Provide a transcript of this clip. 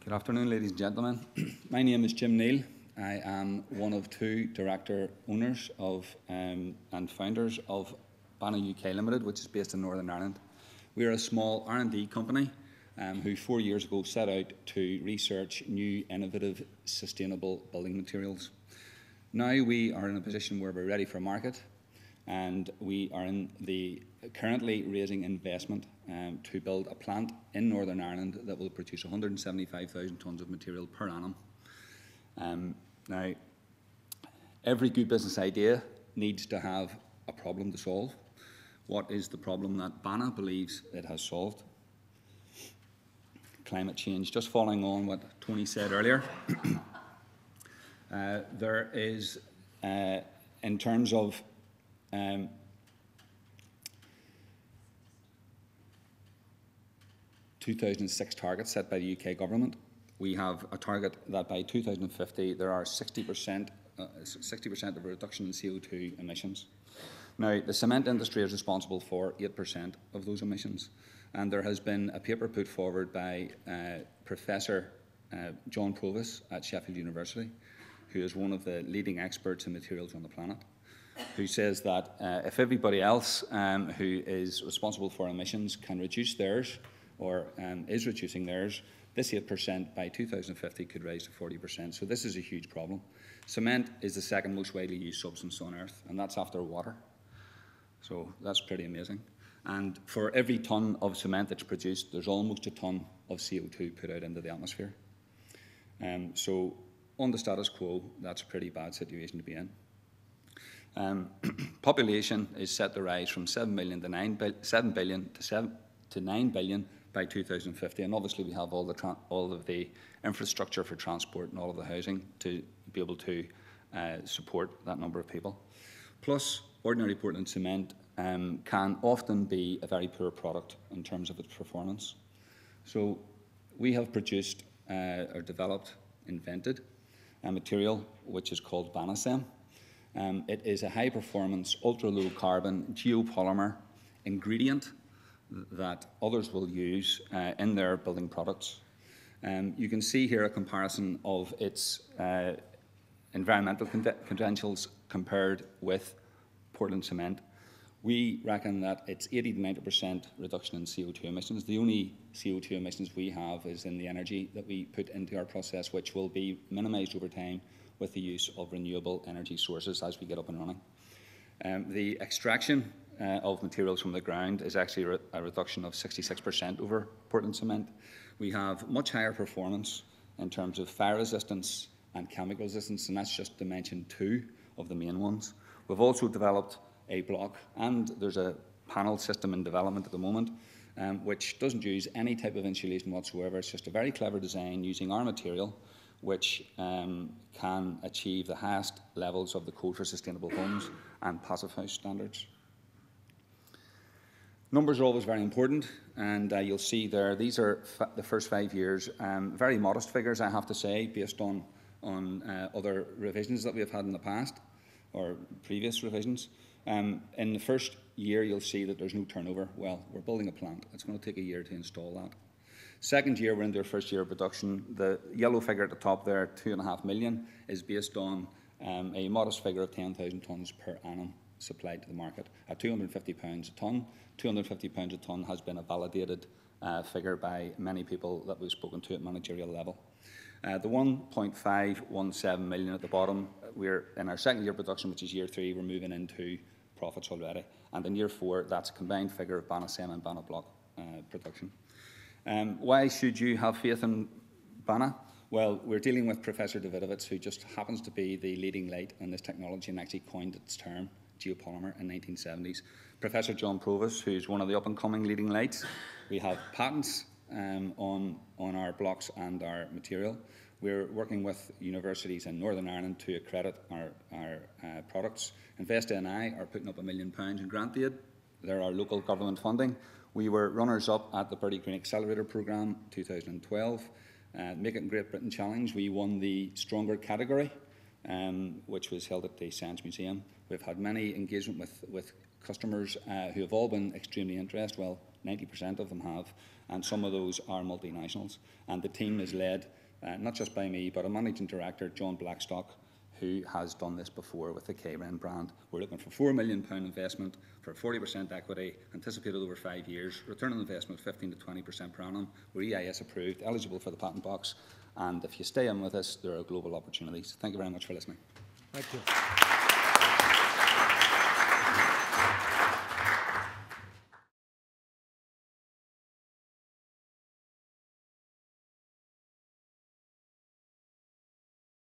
Good afternoon, ladies and gentlemen. My name is Jim Neill. I am one of two director owners of and founders of Banah UK Limited, which is based in Northern Ireland. We are a small R&D company who 4 years ago set out to research new, innovative, sustainable building materials. Now we are in a position where we're ready for market, and we are currently raising investment to build a plant in Northern Ireland that will produce 175,000 tonnes of material per annum. Now, every good business idea needs to have a problem to solve. What is the problem that Banah believes it has solved? Climate change. Just following on what Tony said earlier, there is, in terms of 2006 targets set by the UK government, we have a target that by 2050 there are 60% of a reduction in CO2 emissions. Now, the cement industry is responsible for 8% of those emissions, and there has been a paper put forward by Professor John Provis at Sheffield University, who is one of the leading experts in materials on the planet, who says that if everybody else who is responsible for emissions can reduce theirs, or is reducing theirs, this 8% by 2050 could rise to 40%. So this is a huge problem. Cement is the second most widely used substance on Earth, and that's after water. So that's pretty amazing. And for every tonne of cement that's produced, there's almost a tonne of CO2 put out into the atmosphere. So on the status quo, that's a pretty bad situation to be in. Population is set to rise from 7 billion to 9 billion by 2050, and obviously we have all of the infrastructure for transport and all of the housing to be able to support that number of people. Plus, ordinary Portland cement can often be a very poor product in terms of its performance. So we have produced or developed, invented a material which is called banah. It is a high-performance, ultra-low carbon geopolymer ingredient that others will use in their building products. You can see here a comparison of its environmental credentials compared with Portland cement. We reckon that it's 80 to 90% reduction in CO2 emissions. The only CO2 emissions we have is in the energy that we put into our process, which will be minimised over time with the use of renewable energy sources as we get up and running. The extraction of materials from the ground is actually a reduction of 66% over Portland cement. We have much higher performance in terms of fire resistance and chemical resistance, and that's just to mention two of the main ones. We've also developed a block, and there's a panel system in development at the moment, which doesn't use any type of insulation whatsoever. It's just a very clever design using our material, which can achieve the highest levels of the Code for Sustainable Homes and Passive House standards. Numbers are always very important, and you'll see there, these are the first 5 years. Very modest figures, I have to say, based on other revisions that we have had in the past, or previous revisions. In the first year, you'll see that there's no turnover. Well, we're building a plant. It's going to take a year to install that. Second year, we're into our first year of production. The yellow figure at the top there, 2.5 million, is based on a modest figure of 10,000 tonnes per annum supplied to the market at £250 a tonne. £250 a tonne has been a validated figure by many people that we've spoken to at managerial level. The 1.517 million at the bottom, we're in our second year production, which is year 3, we're moving into profits already. And in year 4, that's a combined figure of banah and banah block production. Why should you have faith in Banah? Well, we're dealing with Professor Davidovitz, who just happens to be the leading light in this technology and actually coined its term, geopolymer, in the 1970s. Professor John Provis, who's one of the up-and-coming leading lights. We have patents on our blocks and our material. We're working with universities in Northern Ireland to accredit our products. Investa and I are putting up £1 million in grant aid. They're our local government funding. We were runners-up at the Birdie Green Accelerator Programme 2012. Make It in Great Britain Challenge, we won the Stronger category, which was held at the Science Museum. We've had many engagement with customers who have all been extremely interested. Well, 90% of them have, and some of those are multinationals. And the team is led not just by me, but a managing director, John Blackstock, who has done this before with the K-Ren brand. We're looking for £4 million investment for 40% equity, anticipated over 5 years, return on investment of 15 to 20% per annum. We're EIS approved, eligible for the patent box, and if you stay in with us, there are global opportunities. Thank you very much for listening. Thank you.